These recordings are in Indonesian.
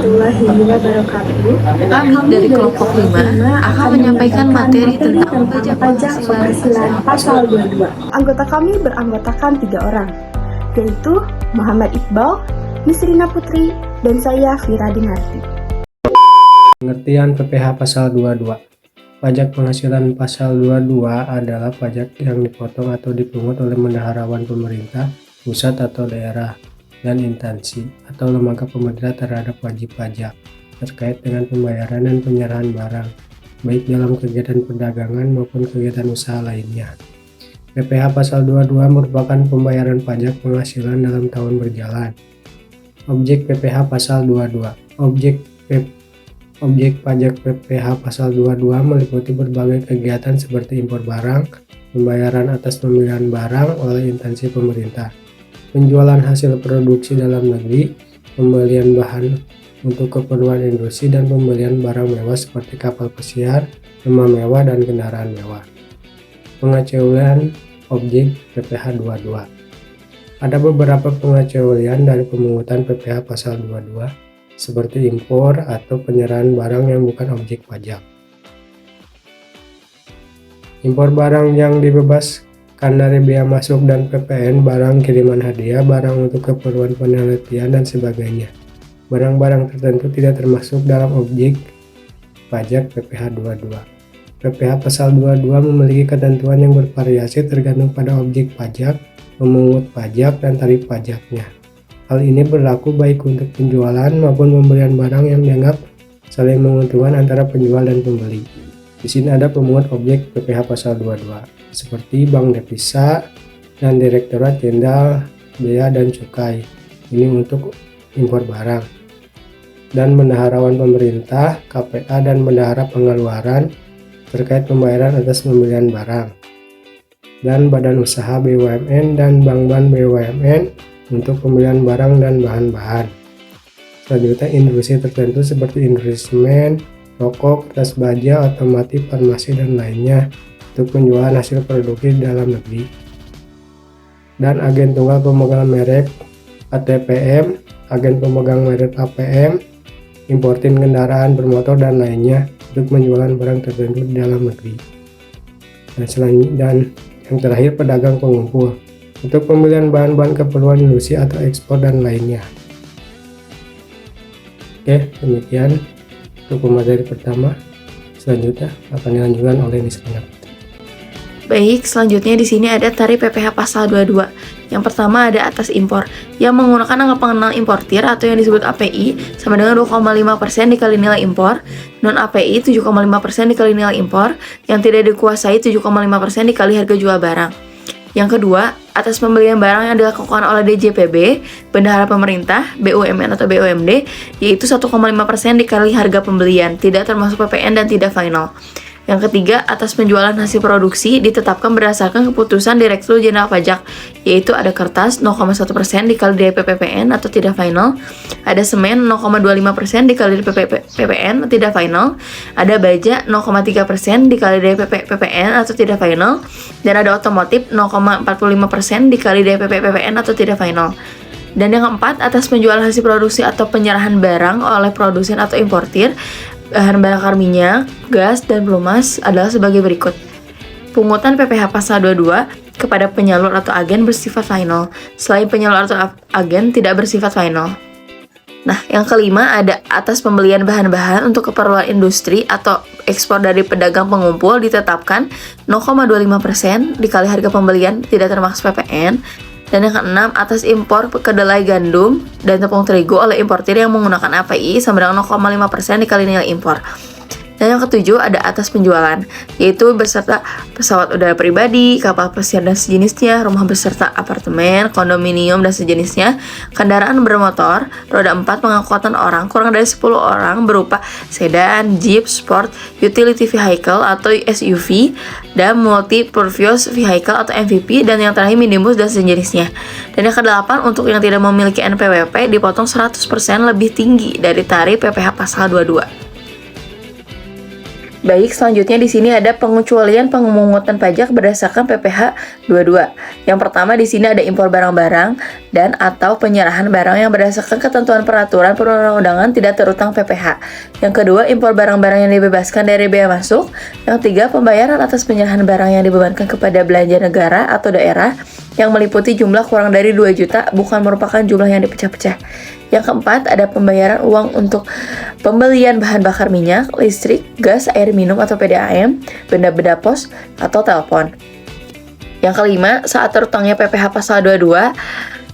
warahmatullahi wabarakatuh. Kami dari kelompok 5 akan menyampaikan materi tentang pajak penghasilan pasal 22. Anggota kami beranggotakan 3 orang, yaitu Muhammad Iqbal, Misrina Putri, dan saya Fira Dinarti. Pengertian PPh pasal 22. Pajak penghasilan pasal 22 adalah pajak yang dipotong atau dipungut oleh bendaharawan pemerintah, pusat atau daerah, dan instansi atau lembaga pemerintah terhadap wajib pajak terkait dengan pembayaran dan penyerahan barang, baik dalam kegiatan perdagangan maupun kegiatan usaha lainnya. PPh pasal 22 merupakan pembayaran pajak penghasilan dalam tahun berjalan. Objek PPh pasal 22. Objek pajak PPh pasal 22 meliputi berbagai kegiatan seperti impor barang, pembayaran atas pembelian barang oleh instansi pemerintah, penjualan hasil produksi dalam negeri, pembelian bahan untuk keperluan industri, dan pembelian barang mewah seperti kapal pesiar, rumah mewah, dan kendaraan mewah. Pengecualian objek PPh 22. Ada beberapa pengecualian dari pemungutan PPh pasal 22, seperti impor atau penyerahan barang yang bukan objek pajak. Impor barang yang dibebaskan dari bea masuk dan PPN, barang kiriman hadiah, barang untuk keperluan penelitian, dan sebagainya. Barang-barang tertentu tidak termasuk dalam objek pajak PPh 22. PPh pasal 22 memiliki ketentuan yang bervariasi tergantung pada objek pajak, pemungut pajak, dan tarif pajaknya. Hal ini berlaku baik untuk penjualan maupun pembelian barang yang dianggap saling menguntungkan antara penjual dan pembeli. Di sini ada pemungut objek PPh pasal 22, seperti Bank Devisa dan Direktorat Jenderal Bea dan Cukai. Ini untuk impor barang. Dan bendaharawan pemerintah, KPA, dan bendahara pengeluaran terkait pembayaran atas pembelian barang. Dan badan usaha BUMN dan bank-bank BUMN untuk pembelian barang dan bahan-bahan. Selanjutnya, industri tertentu seperti industri semen, rokok, kertas baja, otomotif, farmasi, dan lainnya untuk penjualan hasil produksi dalam negeri. Dan agen tunggal pemegang merek ATPM, agen pemegang merek APM, importin kendaraan bermotor, dan lainnya untuk penjualan barang tertentu di dalam negeri. Dan yang terakhir, pedagang pengumpul untuk pembelian bahan-bahan keperluan industri atau ekspor dan lainnya. Oke, demikian untuk pemateri pertama. Selanjutnya akan dilanjutkan oleh Nisrina. Baik, selanjutnya di sini ada tarif PPh pasal 22. Yang pertama ada atas impor yang menggunakan angka pengenal importir atau yang disebut API sama dengan 2,5% dikali nilai impor, non API 7,5% dikali nilai impor, yang tidak dikuasai 7,5% dikali harga jual barang. Yang kedua, atas pembelian barang yang dilakukan oleh DJPB, bendahara pemerintah, BUMN atau BUMD, yaitu 1,5% dikali harga pembelian, tidak termasuk PPN dan tidak final. Yang ketiga, atas penjualan hasil produksi ditetapkan berdasarkan keputusan Direktur Jenderal Pajak, yaitu ada kertas 0,1% dikali DP PPN atau tidak final, ada semen 0,25% dikali DP PPN atau tidak final, ada baja 0,3% dikali DP PPN atau tidak final, dan ada otomotif 0,45% dikali DP PPN atau tidak final. Dan yang keempat, atas penjualan hasil produksi atau penyerahan barang oleh produsen atau importir, bahan bakar minyak, gas, dan pelumas adalah sebagai berikut. Pungutan PPh pasal 22 kepada penyalur atau agen bersifat final, selain penyalur atau agen tidak bersifat final. Nah, yang kelima ada atas pembelian bahan-bahan untuk keperluan industri atau ekspor dari pedagang pengumpul ditetapkan 0,25% dikali harga pembelian tidak termasuk PPN. Dan yang keenam, atas impor kedelai gandum dan tepung terigu oleh importir yang menggunakan API sama dengan 0,5% dikali nilai impor. Dan yang ketujuh ada atas penjualan, yaitu beserta pesawat udara pribadi, kapal pesiar dan sejenisnya, rumah beserta apartemen, kondominium dan sejenisnya, kendaraan bermotor, roda 4 pengangkutan orang kurang dari 10 orang berupa sedan, jeep, sport, utility vehicle atau SUV, dan multi-purpose vehicle atau MVP, dan yang terakhir minibus dan sejenisnya. Dan yang kedelapan, untuk yang tidak memiliki NPWP dipotong 100% lebih tinggi dari tarif PPh pasal 22. Baik, selanjutnya di sini ada pengecualian pemungutan pajak berdasarkan PPh 22. Yang pertama di sini ada impor barang-barang dan atau penyerahan barang yang berdasarkan ketentuan peraturan perundang-undangan tidak terutang PPh. Yang kedua, impor barang-barang yang dibebaskan dari bea masuk. Yang tiga, pembayaran atas penyerahan barang yang dibebankan kepada belanja negara atau daerah yang meliputi jumlah kurang dari 2 juta bukan merupakan jumlah yang dipecah-pecah. Yang keempat, ada pembayaran uang untuk pembelian bahan bakar minyak, listrik, gas, air minum atau PDAM, benda-benda pos, atau telepon. Yang kelima, saat terutangnya PPh pasal 22,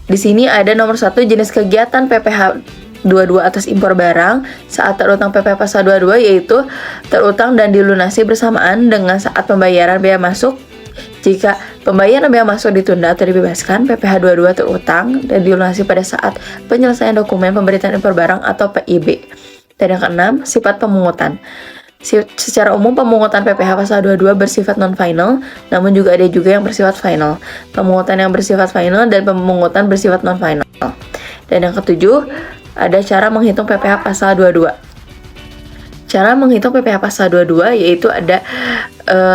di sini ada nomor 1 jenis kegiatan PPh 22 atas impor barang saat terutang PPh pasal 22 yaitu terutang dan dilunasi bersamaan dengan saat pembayaran bea masuk. Jika pembayaran bea masuk ditunda atau dibebaskan, PPh 22 terutang dan dilunasi pada saat penyelesaian dokumen pemberitaan impor barang atau PIB. Dan yang keenam, sifat pemungutan. Secara umum pemungutan PPh pasal 22 bersifat non-final, namun juga ada yang bersifat final. Pemungutan yang bersifat final dan pemungutan bersifat non-final. Dan yang ketujuh, ada cara menghitung PPh pasal 22. Cara menghitung PPh pasal 22 yaitu ada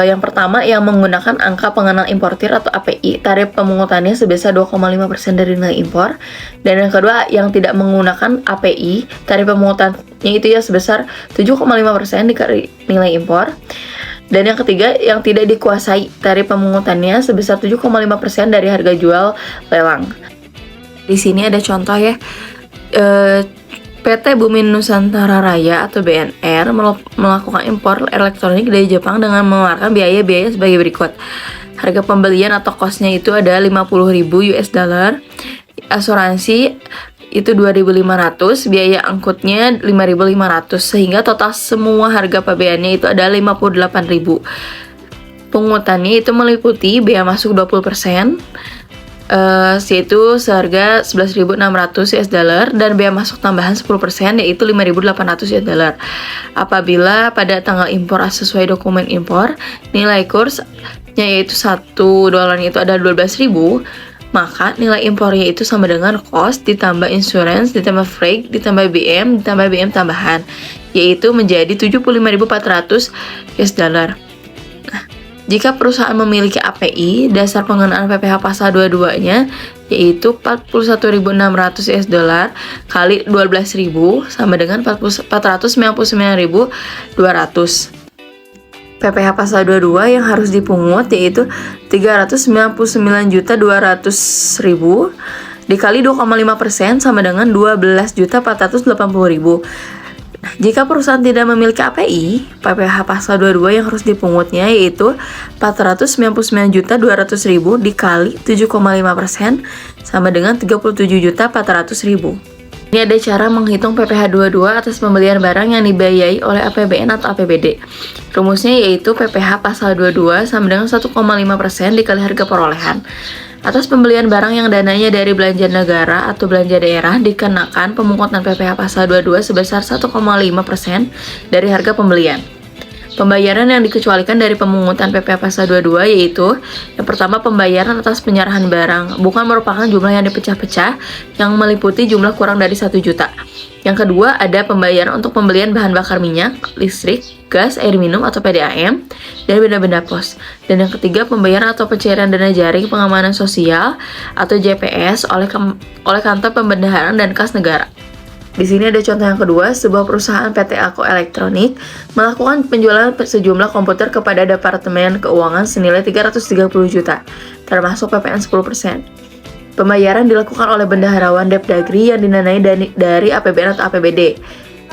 yang pertama yang menggunakan angka pengenal importir atau API, tarif pemungutannya sebesar 2,5% dari nilai impor. Dan yang kedua yang tidak menggunakan API, tarif pemungutannya itu ya sebesar 7,5% dari nilai impor. Dan yang ketiga yang tidak dikuasai, tarif pemungutannya sebesar 7,5% dari harga jual lelang. Di sini ada contoh ya. PT Bumi Nusantara Raya atau BNR melakukan impor elektronik dari Jepang dengan mengeluarkan biaya-biaya sebagai berikut. Harga pembelian atau cost-nya itu ada 50.000 US dollar. Asuransi itu 2.500, biaya angkutnya 5.500 sehingga total semua harga pabeannya itu ada 58.000. Pungutannya itu meliputi bea masuk 20%, yaitu seharga 11.600 US dollar dan bea masuk tambahan 10% yaitu 5.800 US dollar. Apabila pada tanggal impor sesuai dokumen impor nilai kursnya yaitu 1 dolarnya itu ada 12.000, maka nilai impornya itu sama dengan cost ditambah insurance ditambah freight ditambah BM ditambah BM tambahan yaitu menjadi 75.400 US dollar. Jika perusahaan memiliki API, dasar pengenaan PPh pasal 22-nya yaitu 41.600 US dollar kali 12.000 sama dengan 499.200. PPh pasal 22 yang harus dipungut yaitu 399.200.000 dikali 2,5% sama dengan 12.480.000. Jika perusahaan tidak memiliki API, PPh pasal 22 yang harus dipungutnya yaitu 499.200.000 dikali 7,5% sama dengan 37.400.000. Ini ada cara menghitung PPh 22 atas pembelian barang yang dibiayai oleh APBN atau APBD. Rumusnya yaitu PPh pasal 22 sama dengan 1,5% dikali harga perolehan. Atas pembelian barang yang dananya dari belanja negara atau belanja daerah dikenakan pemungutan PPh pasal 22 sebesar 1,5% dari harga pembelian. Pembayaran yang dikecualikan dari pemungutan PPh pasal 22 yaitu yang pertama pembayaran atas penyerahan barang bukan merupakan jumlah yang dipecah-pecah yang meliputi jumlah kurang dari 1 juta. Yang kedua ada pembayaran untuk pembelian bahan bakar minyak, listrik, gas, air minum atau PDAM, dan benda-benda pos. Dan yang ketiga pembayaran atau pencairan dana jaring pengamanan sosial atau JPS oleh kantor pembendaharaan dan kas negara. Di sini ada contoh yang kedua, sebuah perusahaan PT Ako Elektronik melakukan penjualan sejumlah komputer kepada Departemen Keuangan senilai 330 juta, termasuk PPN 10%. Pembayaran dilakukan oleh bendaharawan Depdagri yang didanai dari APBN atau APBD.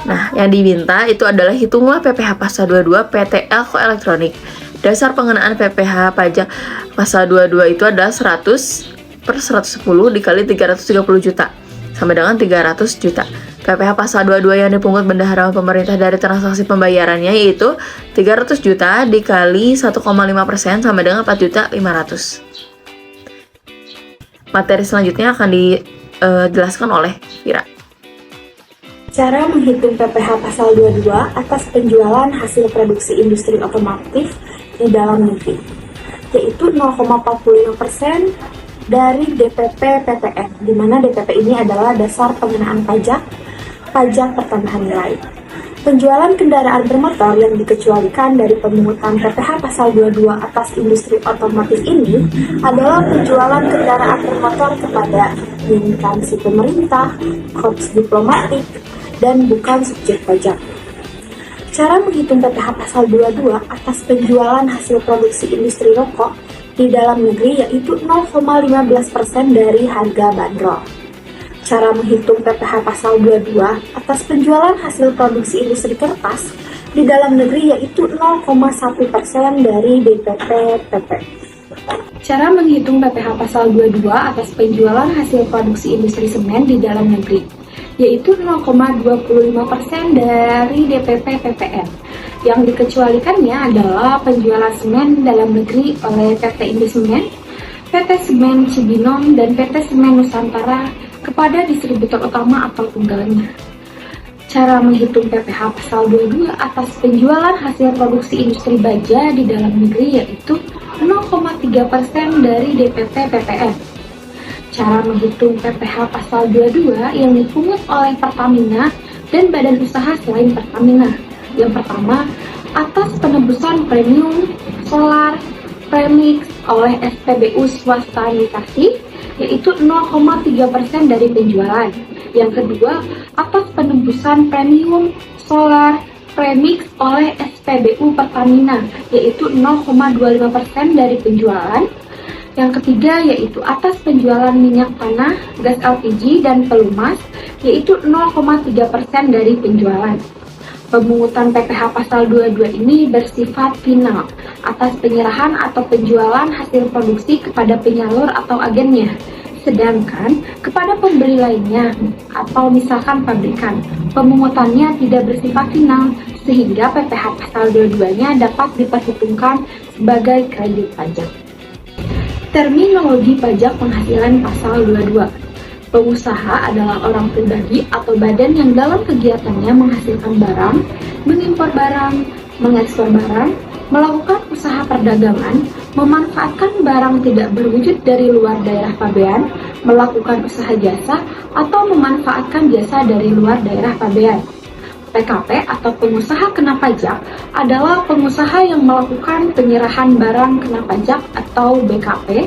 Nah, yang diminta itu adalah hitunglah PPh pasal 22 PT Ako Elektronik. Dasar pengenaan PPh pajak pasal 22 itu adalah 100/110 dikali 330 juta, sama dengan 300 juta. PPh pasal 22 yang dipungut bendaharawan pemerintah dari transaksi pembayarannya yaitu 300 juta dikali 1,5% sama dengan 4.500.000. Materi selanjutnya akan dijelaskan oleh Vira. Cara menghitung PPh pasal 22 atas penjualan hasil produksi industri otomotif di dalam negeri, yaitu 0,45% dari DPP PPN, di mana DPP ini adalah dasar pengenaan pajak pertambahan nilai. Penjualan kendaraan bermotor yang dikecualikan dari pemungutan PPh pasal 22 atas industri otomotif ini adalah penjualan kendaraan bermotor kepada instansi pemerintah, korps diplomatik, dan bukan subjek pajak. Cara menghitung PPh pasal 22 atas penjualan hasil produksi industri rokok di dalam negeri yaitu 0,15% dari harga bandrol. Cara menghitung PPh pasal 22 atas penjualan hasil produksi industri kertas di dalam negeri yaitu 0,1% dari DPP PP. Cara menghitung PPh pasal 22 atas penjualan hasil produksi industri semen di dalam negeri yaitu 0,25% dari DPP PPN. Yang dikecualikannya adalah penjualan semen dalam negeri oleh PT Indosemen, PT Semen Cibinong, dan PT Semen Nusantara kepada distributor utama atau tunggalnya. Cara menghitung PPh pasal 22 atas penjualan hasil produksi industri baja di dalam negeri yaitu 0,3% dari DPP PPN. Cara menghitung PPh pasal 22 yang dipungut oleh Pertamina dan badan usaha selain Pertamina. Yang pertama, atas penebusan premium solar premix oleh SPBU swasta Nikasi yaitu 0,3% dari penjualan. Yang kedua, atas penembusan premium solar premix oleh SPBU Pertamina yaitu 0,25% dari penjualan. Yang ketiga yaitu atas penjualan minyak tanah, gas LPG, dan pelumas yaitu 0,3% dari penjualan. Pemungutan PPh pasal 22 ini bersifat final atas penyerahan atau penjualan hasil produksi kepada penyalur atau agennya. Sedangkan kepada pembeli lainnya atau misalkan pabrikan, pemungutannya tidak bersifat final sehingga PPh pasal 22-nya dapat diperhitungkan sebagai kredit pajak. Terminologi pajak penghasilan pasal 22. Pengusaha adalah orang pribadi atau badan yang dalam kegiatannya menghasilkan barang, mengimpor barang, mengekspor barang, melakukan usaha perdagangan, memanfaatkan barang tidak berwujud dari luar daerah pabean, melakukan usaha jasa, atau memanfaatkan jasa dari luar daerah pabean. PKP atau pengusaha kena pajak adalah pengusaha yang melakukan penyerahan barang kena pajak atau BKP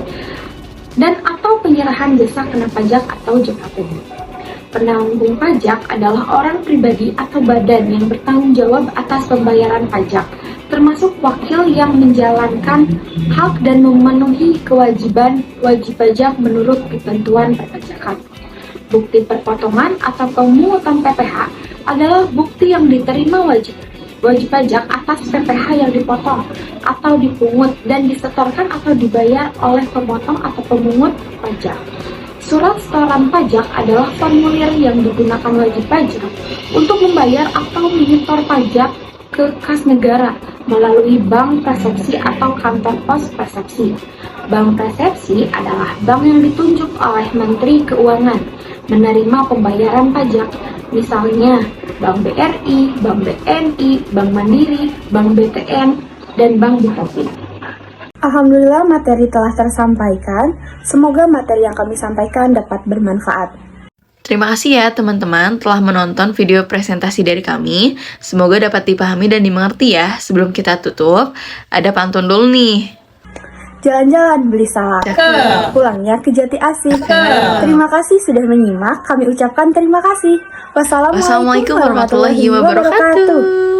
dan atau penyerahan jasa kena pajak atau JKP. Penanggung pajak adalah orang pribadi atau badan yang bertanggung jawab atas pembayaran pajak, termasuk wakil yang menjalankan hak dan memenuhi kewajiban wajib pajak menurut ketentuan perpajakan. Bukti perpotongan atau pemungutan PPh adalah bukti yang diterima wajib pajak atas PPh yang dipotong atau dipungut dan disetorkan atau dibayar oleh pemotong atau pemungut pajak. Surat setoran pajak adalah formulir yang digunakan wajib pajak untuk membayar atau menyetor pajak ke kas negara melalui bank persepsi atau kantor pos persepsi. Bank persepsi adalah bank yang ditunjuk oleh Menteri Keuangan menerima pembayaran pajak, misalnya Bank BRI, Bank BNI, Bank Mandiri, Bank BTN, dan Bank Bukopin. Alhamdulillah materi telah tersampaikan. Semoga materi yang kami sampaikan dapat bermanfaat. Terima kasih ya teman-teman telah menonton video presentasi dari kami. Semoga dapat dipahami dan dimengerti ya. Sebelum kita tutup, ada pantun dulu nih. Jalan-jalan beli salak, pulangnya ke Jati Asih. Terima kasih sudah menyimak. Kami ucapkan terima kasih. Wassalamualaikum warahmatullahi wabarakatuh.